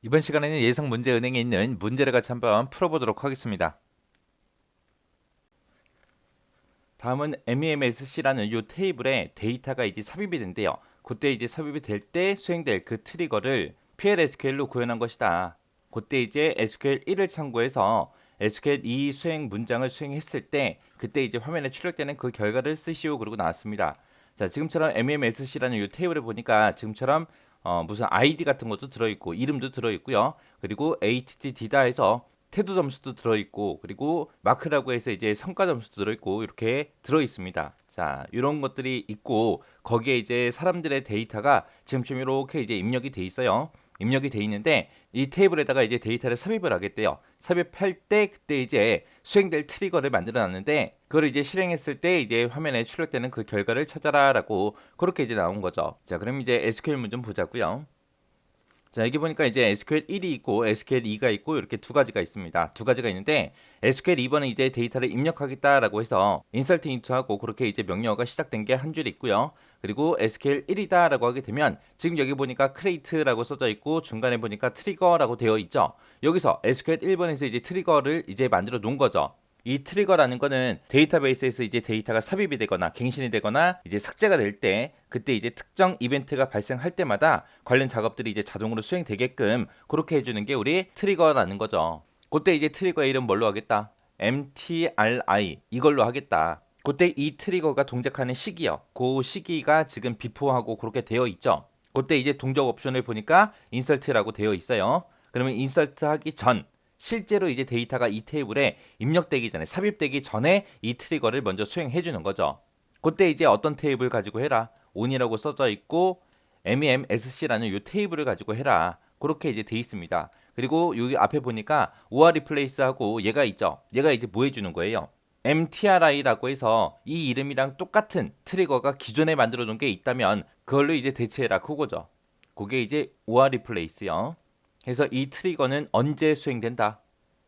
이번 시간에는 예상 문제 은행에 있는 문제를 같이 한번 풀어보도록 하겠습니다. 다음은 MEMSC라는 이 테이블에 데이터가 이제 삽입이 된대요. 그때 이제 삽입이 될 때 수행될 그 트리거를 PLSQL로 구현한 것이다. 그때 이제 SQL 1을 참고해서 SQL 2 수행 문장을 수행했을 때 그때 이제 화면에 출력되는 그 결과를 쓰시오 그러고 나왔습니다. 자, 지금처럼 MEMSC라는 이 테이블을 보니까 지금처럼 무슨 아이디 같은 것도 들어있고 이름도 들어있고요. 그리고 ATTD다 해서 태도 점수도 들어있고 그리고 마크라고 해서 이제 성과 점수도 들어있고 이렇게 들어있습니다. 자, 이런 것들이 있고 거기에 이제 사람들의 데이터가 지금쯤 이렇게 이제 입력이 돼 있어요. 입력이 돼 있는데 이 테이블에다가 이제 데이터를 삽입을 하겠대요. 삽입할 때 그때 이제 수행될 트리거를 만들어 놨는데 그걸 이제 실행했을 때 이제 화면에 출력되는 그 결과를 찾아라라고 그렇게 이제 나온 거죠. 자, 그럼 이제 SQL 문 좀 보자고요. 자, 여기 보니까 이제 SQL 1이 있고 SQL 2가 있고 이렇게 두 가지가 있습니다. 두 가지가 있는데 SQL 2번은 이제 데이터를 입력하겠다라고 해서 insert into하고 그렇게 이제 명령어가 시작된 게 한 줄 있고요. 그리고 SQL 1이다라고 하게 되면 지금 여기 보니까 create라고 써져 있고 중간에 보니까 trigger라고 되어 있죠. 여기서 SQL 1번에서 이제 트리거를 이제 만들어 놓은 거죠. 이 트리거라는 거는 데이터베이스에서 이제 데이터가 삽입이 되거나 갱신이 되거나 이제 삭제가 될 때 그때 이제 특정 이벤트가 발생할 때마다 관련 작업들이 이제 자동으로 수행되게끔 그렇게 해주는 게 우리 트리거라는 거죠. 그때 이제 트리거의 이름 뭘로 하겠다? MTRI 이걸로 하겠다. 그때 이 트리거가 동작하는 시기요. 그 시기가 지금 비포하고 그렇게 되어 있죠. 그때 이제 동작 옵션을 보니까 인설트라고 되어 있어요. 그러면 인설트 하기 전 실제로 이제 데이터가 이 테이블에 입력되기 전에 삽입되기 전에 이 트리거를 먼저 수행해 주는 거죠. 그때 이제 어떤 테이블 가지고 해라. on이라고 써져 있고 MEMSC라는 이 테이블을 가지고 해라. 그렇게 이제 돼 있습니다. 그리고 여기 앞에 보니까 or replace하고 얘가 있죠. 얘가 이제 뭐 해주는 거예요? MTRI라고 해서 이 이름이랑 똑같은 트리거가 기존에 만들어 놓은 게 있다면 그걸로 이제 대체해라 그거죠. 그게 이제 or replace요. 그래서 이 트리거는 언제 수행된다?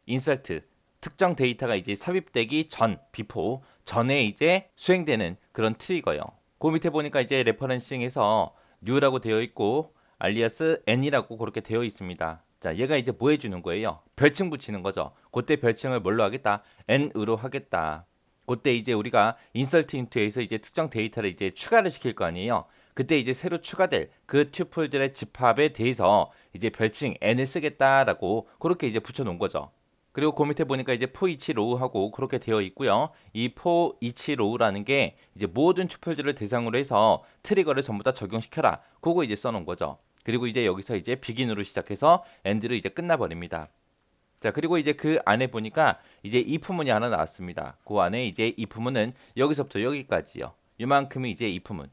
인설트 특정 데이터가 이제 삽입되기 전 비포 전에 이제 수행되는 그런 트리거요. 그 밑에 보니까 이제 레퍼런싱에서 new라고 되어 있고 알리아스 n이라고 그렇게 되어 있습니다. 자, 얘가 이제 뭐 해주는 거예요? 별칭 붙이는 거죠. 그때 별칭을 뭘로 하겠다? n으로 하겠다. 그때 이제 우리가 인설트 인투에서 이제 특정 데이터를 이제 추가를 시킬 거 아니에요. 그때 이제 새로 추가될 그 튜플들의 집합에 대해서 이제 별칭 n을 쓰겠다라고 그렇게 이제 붙여 놓은 거죠. 그리고 그 밑에 보니까 이제 for each row하고 그렇게 되어 있고요. 이 for each row라는 게 이제 모든 튜플들을 대상으로 해서 트리거를 전부 다 적용시켜라. 그거 이제 써놓은 거죠. 그리고 이제 여기서 이제 begin으로 시작해서 end로 이제 끝나버립니다. 자, 그리고 이제 그 안에 보니까 이제 if 문이 하나 나왔습니다. 그 안에 이제 if 문은 여기서부터 여기까지요. 이만큼이 이제 if 문.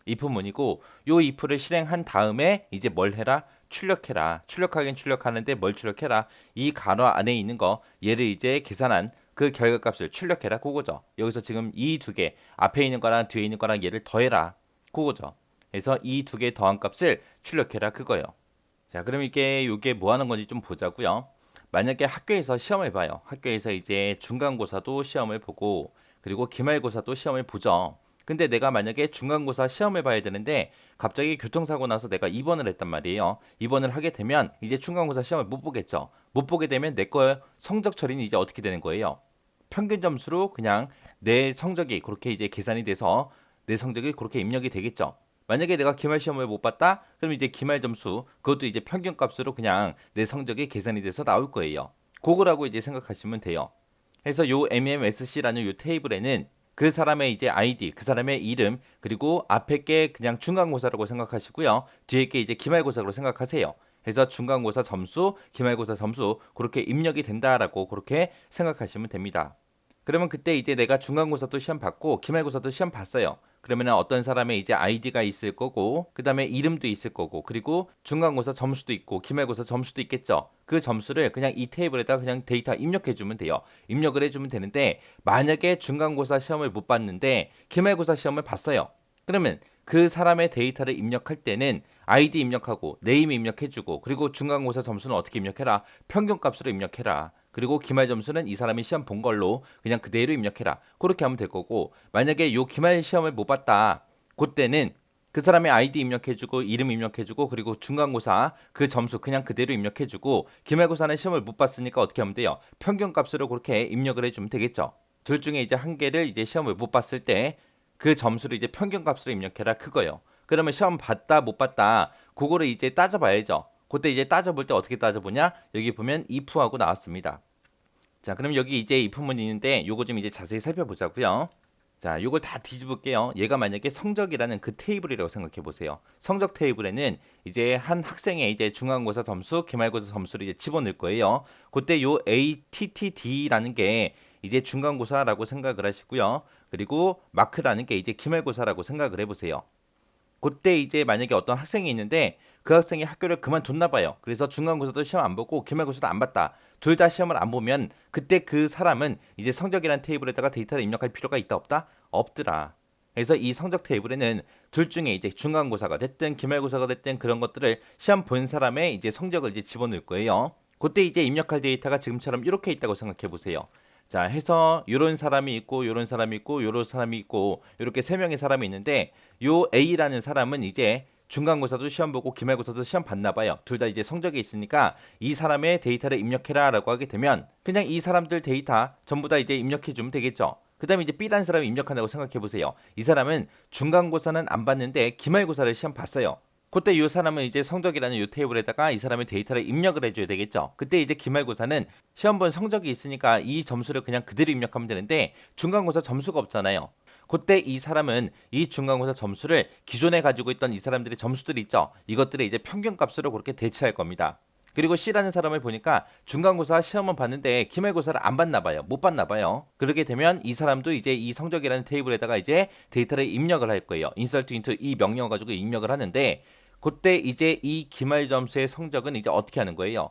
if문이고 요 if를 실행한 다음에 이제 뭘 해라? 출력해라. 출력하긴 출력하는데 뭘 출력해라? 이 가로 안에 있는 거 얘를 이제 계산한 그 결과값을 출력해라. 그거죠. 여기서 지금 이 두 개 앞에 있는 거랑 뒤에 있는 거랑 얘를 더해라. 그거죠. 그래서 이 두 개 더한 값을 출력해라. 그거요. 자, 그럼 이게 요게 뭐 하는 건지 좀 보자고요. 만약에 학교에서 시험을 봐요. 학교에서 이제 중간고사도 시험을 보고 그리고 기말고사도 시험을 보죠. 근데 내가 만약에 중간고사 시험을 봐야 되는데 갑자기 교통사고 나서 내가 입원을 했단 말이에요. 입원을 하게 되면 이제 중간고사 시험을 못 보겠죠. 못 보게 되면 내 거 성적 처리는 이제 어떻게 되는 거예요? 평균 점수로 그냥 내 성적이 그렇게 이제 계산이 돼서 내 성적이 그렇게 입력이 되겠죠. 만약에 내가 기말 시험을 못 봤다? 그럼 이제 기말 점수 그것도 이제 평균 값으로 그냥 내 성적이 계산이 돼서 나올 거예요. 그거라고 이제 생각하시면 돼요. 그래서 요 MEMSC라는 요 테이블에는 그 사람의 이제 아이디, 그 사람의 이름, 그리고 앞에 게 그냥 중간고사라고 생각하시고요. 뒤에 게 이제 기말고사로 생각하세요. 그래서 중간고사 점수, 기말고사 점수 그렇게 입력이 된다라고 그렇게 생각하시면 됩니다. 그러면 그때 이제 내가 중간고사도 시험 봤고 기말고사도 시험 봤어요. 그러면 어떤 사람의 이제 아이디가 있을 거고 그다음에 이름도 있을 거고 그리고 중간고사 점수도 있고 기말고사 점수도 있겠죠. 그 점수를 그냥 이 테이블에다 그냥 데이터 입력해 주면 돼요. 입력을 해 주면 되는데 만약에 중간고사 시험을 못 봤는데 기말고사 시험을 봤어요. 그러면 그 사람의 데이터를 입력할 때는 아이디 입력하고 네임 입력해주고 그리고 중간고사 점수는 어떻게 입력해라? 평균값으로 입력해라. 그리고 기말 점수는 이 사람이 시험 본 걸로 그냥 그대로 입력해라. 그렇게 하면 될 거고 만약에 요 기말 시험을 못 봤다. 그때는 그 사람의 아이디 입력해주고 이름 입력해주고 그리고 중간고사 그 점수 그냥 그대로 입력해주고 기말고사는 시험을 못 봤으니까 어떻게 하면 돼요? 평균값으로 그렇게 입력을 해주면 되겠죠. 둘 중에 이제 한 개를 이제 시험을 못 봤을 때 그 점수를 이제 평균값으로 입력해라 그거예요. 그러면 시험 봤다 못 봤다 그거를 이제 따져봐야죠. 그때 이제 따져볼 때 어떻게 따져보냐? 여기 보면 if하고 나왔습니다. 자, 그럼 여기 이제 if문이 있는데 요거 좀 이제 자세히 살펴보자고요. 자, 요걸 다 뒤집을게요. 얘가 만약에 성적이라는 그 테이블이라고 생각해 보세요. 성적 테이블에는 이제 한 학생의 이제 중간고사 점수, 기말고사 점수를 이제 집어넣을 거예요. 그때 요 ATTD라는 게 이제 중간고사라고 생각을 하시고요. 그리고 마크라는 게 이제 기말고사라고 생각을 해 보세요. 그때 이제 만약에 어떤 학생이 있는데 그 학생이 학교를 그만뒀나 봐요. 그래서 중간고사도 시험 안 보고 기말고사도 안 봤다. 둘 다 시험을 안 보면 그때 그 사람은 이제 성적이라는 테이블에다가 데이터를 입력할 필요가 있다 없다? 없더라. 그래서 이 성적 테이블에는 둘 중에 이제 중간고사가 됐든 기말고사가 됐든 그런 것들을 시험 본 사람의 이제 성적을 이제 집어넣을 거예요. 그때 이제 입력할 데이터가 지금처럼 이렇게 있다고 생각해 보세요. 자, 해서 요런 사람이 있고 요런 사람이 있고 요런 사람이 있고 이렇게 세 명의 사람이 있는데 요 A라는 사람은 이제 중간고사도 시험 보고 기말고사도 시험 봤나 봐요. 둘 다 이제 성적이 있으니까 이 사람의 데이터를 입력해라라고 하게 되면 그냥 이 사람들 데이터 전부 다 이제 입력해 주면 되겠죠. 그다음에 이제 B라는 사람이 입력한다고 생각해 보세요. 이 사람은 중간고사는 안 봤는데 기말고사를 시험 봤어요. 그때 이 사람은 이제 성적이라는 이 테이블에다가 이 사람의 데이터를 입력을 해줘야 되겠죠. 그때 이제 기말고사는 시험 본 성적이 있으니까 이 점수를 그냥 그대로 입력하면 되는데 중간고사 점수가 없잖아요. 그때 이 사람은 이 중간고사 점수를 기존에 가지고 있던 이 사람들의 점수들이 있죠. 이것들을 이제 평균값으로 그렇게 대체할 겁니다. 그리고 C라는 사람을 보니까 중간고사 시험은 봤는데 기말고사를 안 봤나 봐요. 못 봤나 봐요. 그렇게 되면 이 사람도 이제 이 성적이라는 테이블에다가 이제 데이터를 입력을 할 거예요. insert into 이 명령어 가지고 입력을 하는데 그때 이제 이 기말 점수의 성적은 이제 어떻게 하는 거예요?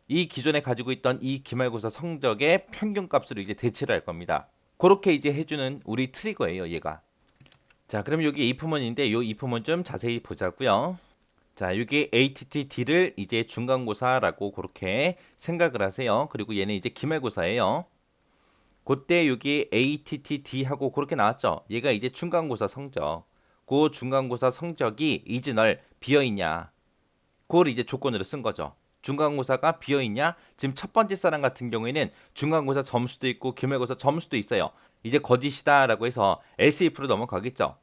이 기존에 가지고 있던 이 기말고사 성적의 평균값으로 이제 대체를 할 겁니다. 그렇게 이제 해주는 우리 트리거예요, 얘가. 자, 그럼 여기 if문인데 이 if문 좀 자세히 보자고요. 자, 여기 ATTD를 이제 중간고사라고 그렇게 생각을 하세요. 그리고 얘는 이제 기말고사예요. 그때 여기 ATTD하고 그렇게 나왔죠. 얘가 이제 중간고사 성적. 그 중간고사 성적이 이즈널 비어있냐. 그걸 이제 조건으로 쓴 거죠. 중간고사가 비어있냐? 지금 첫 번째 사람 같은 경우에는 중간고사 점수도 있고 기말고사 점수도 있어요. 이제 거짓이다라고 해서 SF로 넘어가겠죠.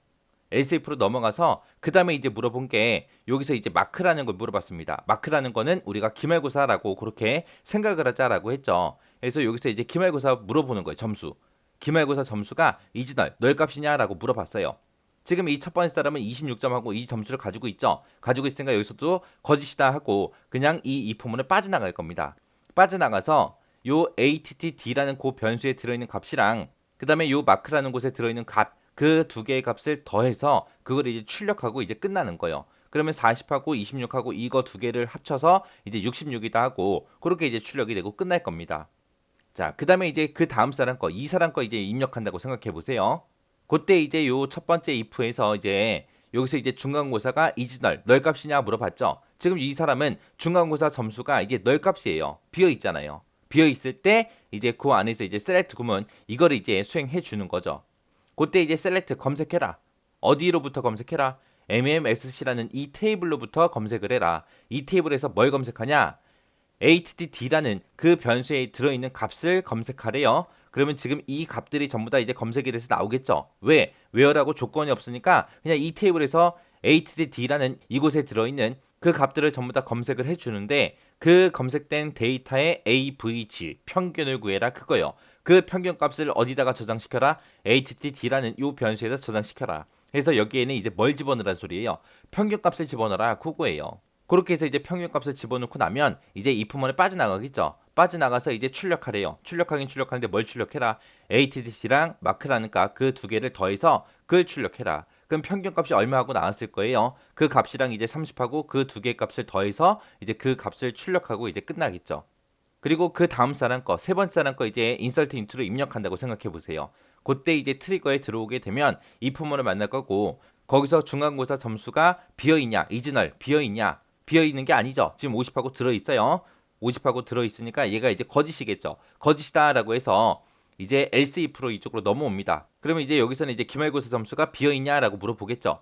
SF로 넘어가서 그 다음에 이제 물어본 게 여기서 이제 마크라는 걸 물어봤습니다. 마크라는 거는 우리가 기말고사라고 그렇게 생각을 하자라고 했죠. 그래서 여기서 이제 기말고사 물어보는 거예요. 점수. 기말고사 점수가 이즈널 널 값이냐라고 물어봤어요. 지금 이 첫 번째 사람은 26점하고 이 점수를 가지고 있죠. 가지고 있으니까 여기서도 거짓이다 하고 그냥 이 if문을 빠져나갈 겁니다. 빠져나가서 요 ATTD라는 그 변수에 들어있는 값이랑 그 다음에 요 마크라는 곳에 들어있는 값 그 두 개의 값을 더해서 그걸 이제 출력하고 이제 끝나는 거예요. 그러면 40하고 26하고 이거 두 개를 합쳐서 이제 66이다 하고 그렇게 이제 출력이 되고 끝날 겁니다. 자, 그 다음에 이제 그 다음 사람 거, 이 사람 거 이제 입력한다고 생각해 보세요. 그때 이제 요 첫 번째 if에서 이제 여기서 이제 중간고사가 이즈널 널 값이냐 물어봤죠. 지금 이 사람은 중간고사 점수가 이제 널 값이에요. 비어 있잖아요. 비어 있을 때 이제 그 안에서 이제 select 구문 이거를 이제 수행해 주는 거죠. 그때 이제 select 검색해라. 어디로부터 검색해라? MMSC라는 이 테이블로부터 검색을 해라. 이 테이블에서 뭘 검색하냐? HTTD라는 그 변수에 들어있는 값을 검색하래요. 그러면 지금 이 값들이 전부 다 이제 검색이 돼서 나오겠죠. 왜? where라고 조건이 없으니까 그냥 이 테이블에서 HTTD라는 이곳에 들어있는 그 값들을 전부 다 검색을 해주는데 그 검색된 데이터의 AVG 평균을 구해라 그거요. 그 평균 값을 어디다가 저장시켜라? HTTD라는 이 변수에서 저장시켜라. 그래서 여기에는 이제 뭘 집어넣으란 소리예요? 평균 값을 집어넣어라 그거예요. 그렇게 해서 이제 평균값을 집어넣고 나면 이제 if문에 빠져나가겠죠. 빠져나가서 이제 출력하래요. 출력하긴 출력하는데 뭘 출력해라? ATT랑 마크라는 값 그 두 개를 더해서 그걸 출력해라. 그럼 평균값이 얼마 하고 나왔을 거예요. 그 값이랑 이제 30하고 그 두 개의 값을 더해서 이제 그 값을 출력하고 이제 끝나겠죠. 그리고 그 다음 사람 거, 세 번째 사람 거 이제 insert into로 입력한다고 생각해 보세요. 그때 이제 트리거에 들어오게 되면 if문을 만날 거고 거기서 중간고사 점수가 비어있냐, 이즈널 비어있냐, 비어있는 게 아니죠. 지금 50하고 들어있어요. 50하고 들어있으니까 얘가 이제 거짓이겠죠. 거짓이다라고 해서 이제 else if로 이쪽으로 넘어옵니다. 그러면 이제 여기서는 이제 기말고사 점수가 비어있냐라고 물어보겠죠.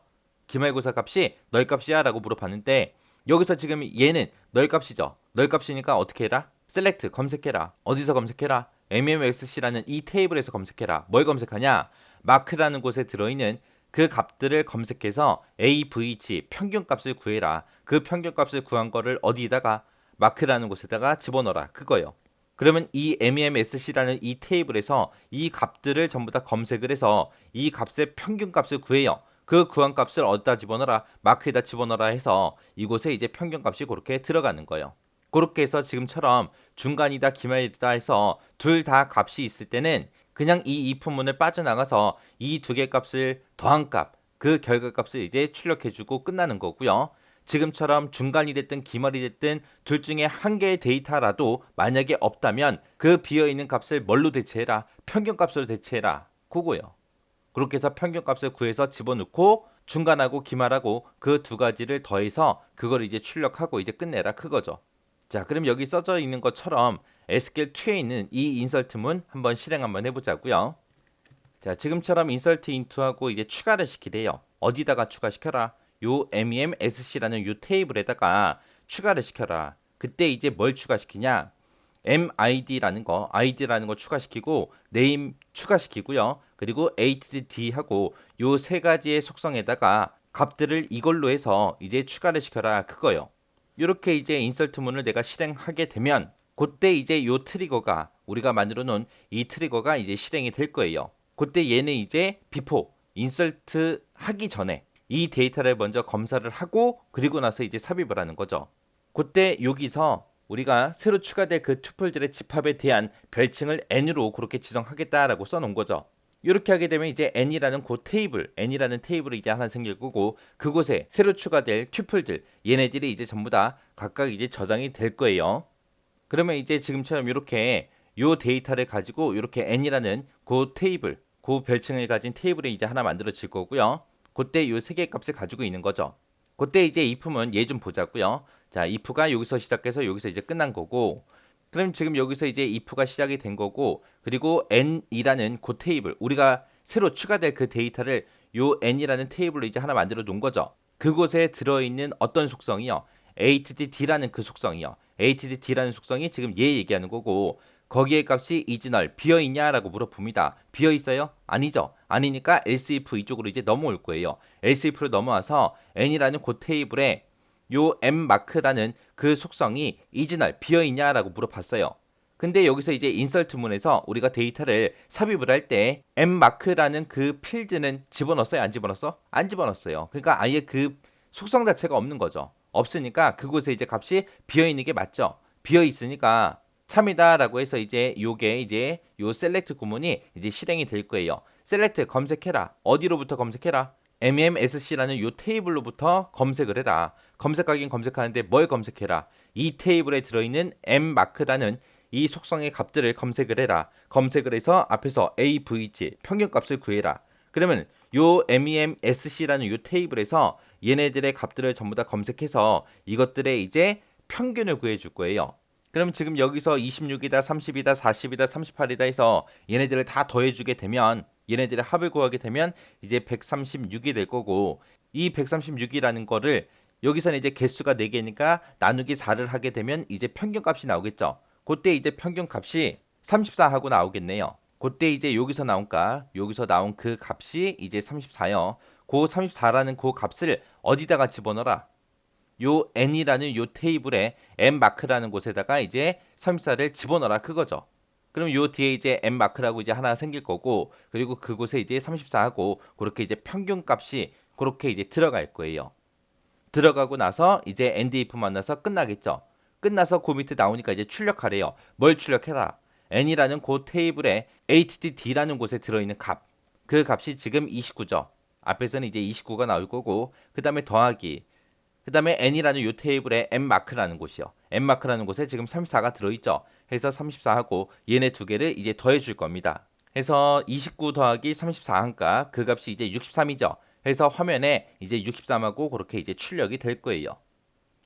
기말고사 값이 널 값이야 라고 물어봤는데 여기서 지금 얘는 널 값이죠. 널 값이니까 어떻게 해라? 셀렉트 검색해라. 어디서 검색해라? MEMSC라는 이 테이블에서 검색해라. 뭘 검색하냐? 마크라는 곳에 들어있는 그 값들을 검색해서 AVG 평균값을 구해라. 그 평균값을 구한 거를 어디다가 마크라는 곳에다가 집어넣어라. 그거요. 그러면 이 MEMSC라는 이 테이블에서 이 값들을 전부 다 검색을 해서 이 값의 평균값을 구해요. 그 구한 값을 어디다 집어넣어라? 마크에다 집어넣어라 해서 이곳에 이제 평균값이 그렇게 들어가는 거예요. 그렇게 해서 지금처럼 중간이다 기말이다 해서 둘 다 값이 있을 때는 그냥 이 if문을 빠져나가서 이 두 개 값을 더한 값, 그 결과값을 이제 출력해주고 끝나는 거고요. 지금처럼 중간이 됐든 기말이 됐든 둘 중에 한 개의 데이터라도 만약에 없다면 그 비어있는 값을 뭘로 대체해라? 평균값으로 대체해라. 그거요. 그렇게 해서 평균값을 구해서 집어넣고 중간하고 기말하고 그 두 가지를 더해서 그걸 이제 출력하고 이제 끝내라 그거죠. 자, 그럼 여기 써져 있는 것처럼 SQL2에 있는 이 인설트문 한번 실행 한번 해보자고요. 자, 지금처럼 인설트 인투하고 이제 추가를 시키래요. 어디다가 추가시켜라? 요 MEMSC라는 요 테이블에다가 추가를 시켜라. 그때 이제 뭘 추가시키냐? MID라는 거, ID라는 거 추가시키고 네임 추가시키고요. 그리고 ATD하고 요 세 가지의 속성에다가 값들을 이걸로 해서 이제 추가를 시켜라 그거요. 이렇게 이제 인설트문을 내가 실행하게 되면 그때 이제 요 트리거가 우리가 만들어 놓은 이 트리거가 이제 실행이 될 거예요. 그때 얘는 이제 before 인설트 하기 전에 이 데이터를 먼저 검사를 하고 그리고 나서 이제 삽입을 하는 거죠. 그때 여기서 우리가 새로 추가될 그 투플들의 집합에 대한 별칭을 n으로 그렇게 지정하겠다라고 써놓은 거죠. 이렇게 하게 되면 이제 n이라는 그 테이블, n이라는 테이블이 이제 하나 생길 거고 그곳에 새로 추가될 튜플들, 얘네들이 이제 전부 다 각각 이제 저장이 될 거예요. 그러면 이제 지금처럼 이렇게 요 데이터를 가지고 이렇게 n이라는 그 테이블, 그 별칭을 가진 테이블이 이제 하나 만들어질 거고요. 그때 요 세 개의 값을 가지고 있는 거죠. 그때 이제 if문 얘 좀 보자고요. 자, if가 여기서 시작해서 여기서 이제 끝난 거고 그럼 지금 여기서 이제 if가 시작이 된 거고 그리고 n이라는 그 테이블 우리가 새로 추가될 그 데이터를 요 n이라는 테이블로 이제 하나 만들어 놓은 거죠. 그곳에 들어있는 어떤 속성이요? attd라는 그 속성이요. attd라는 속성이 지금 얘 얘기하는 거고 거기에 값이 이즈널 비어있냐라고 물어봅니다. 비어있어요? 아니죠. 아니니까 else if 이쪽으로 이제 넘어올 거예요. else if로 넘어와서 n이라는 그 테이블에 요 m마크라는 그 속성이 이즈널 비어있냐라고 물어봤어요. 근데 여기서 이제 인설트문에서 우리가 데이터를 삽입을 할 때 m마크라는 그 필드는 집어넣었어요? 안 집어넣었어? 안 집어넣었어요. 그러니까 아예 그 속성 자체가 없는 거죠. 없으니까 그곳에 이제 값이 비어있는 게 맞죠. 비어있으니까 참이다라고 해서 이제 요게 이제 요 셀렉트 구문이 이제 실행이 될 거예요. 셀렉트 검색해라. 어디로부터 검색해라? MEMSC라는 요 테이블로부터 검색을 해라. 검색하긴 검색하는데 뭘 검색해라? 이 테이블에 들어있는 m마크라는 이 속성의 값들을 검색을 해라. 검색을 해서 앞에서 AVG 평균값을 구해라. 그러면 요 MEMSC라는 요 테이블에서 얘네들의 값들을 전부 다 검색해서 이것들의 이제 평균을 구해줄 거예요. 그럼 지금 여기서 26이다, 30이다, 40이다, 38이다 해서 얘네들을 다 더해주게 되면 얘네들의 합을 구하게 되면 이제 136이 될 거고 이 136이라는 거를 여기서는 이제 개수가 4개니까 나누기 4를 하게 되면 이제 평균값이 나오겠죠. 그때 이제 평균값이 34하고 나오겠네요. 그때 이제 여기서 나온 그 값이 이제 34요. 그 34라는 그 값을 어디다가 집어넣어라? 요 n이라는 요 테이블에 m마크라는 곳에다가 이제 34를 집어넣어라 그거죠. 그럼 요 뒤에 이제 m마크라고 이제 하나 생길 거고 그리고 그곳에 이제 34하고 그렇게 이제 평균값이 그렇게 이제 들어갈 거예요. 들어가고 나서 이제 end if 만나서 끝나겠죠. 끝나서 그 밑에 나오니까 이제 출력하래요. 뭘 출력해라? n이라는 그 테이블에 attd라는 곳에 들어있는 값. 그 값이 지금 29죠. 앞에서는 이제 29가 나올 거고 그 다음에 더하기 그 다음에 n이라는 요 테이블에 m마크라는 곳이요. m마크라는 곳에 지금 34가 들어있죠. 해서 34하고 얘네 두 개를 이제 더해줄 겁니다. 해서 29 더하기 34 한가 그 값이 이제 63이죠. 해서 화면에 이제 63하고 그렇게 이제 출력이 될 거예요.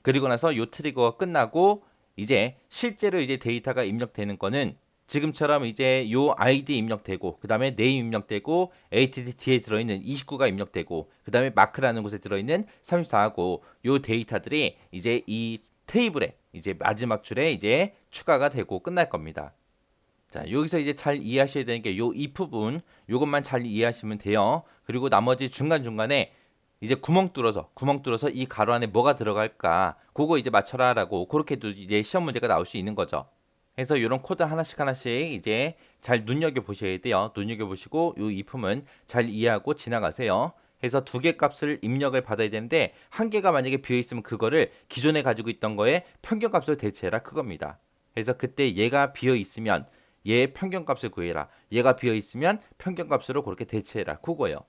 그리고 나서 요 트리거가 끝나고 이제 실제로 이제 데이터가 입력되는 거는 지금처럼 이제 요 아이디 입력되고 그 다음에 네임 입력되고 ATT 뒤에 들어있는 29가 입력되고 그 다음에 마크라는 곳에 들어있는 34하고 요 데이터들이 이제 이 테이블에 이제 마지막 줄에 이제 추가가 되고 끝날 겁니다. 자, 여기서 이제 잘 이해하셔야 되는 게 요 if 부분 요것만 잘 이해하시면 돼요. 그리고 나머지 중간중간에 이제 구멍 뚫어서 이 가로 안에 뭐가 들어갈까 그거 이제 맞춰라라고 그렇게도 이제 시험 문제가 나올 수 있는 거죠. 그래서 이런 코드 하나씩 이제 잘 눈여겨 보셔야 돼요. 눈여겨 보시고 이 if는 잘 이해하고 지나가세요. 해서 두 개 값을 입력을 받아야 되는데 한 개가 만약에 비어 있으면 그거를 기존에 가지고 있던 거에 평균값으로 대체해라 그겁니다. 그래서 그때 얘가 비어 있으면 얘의 평균값을 구해라. 얘가 비어 있으면 평균값으로 그렇게 대체해라. 그거예요.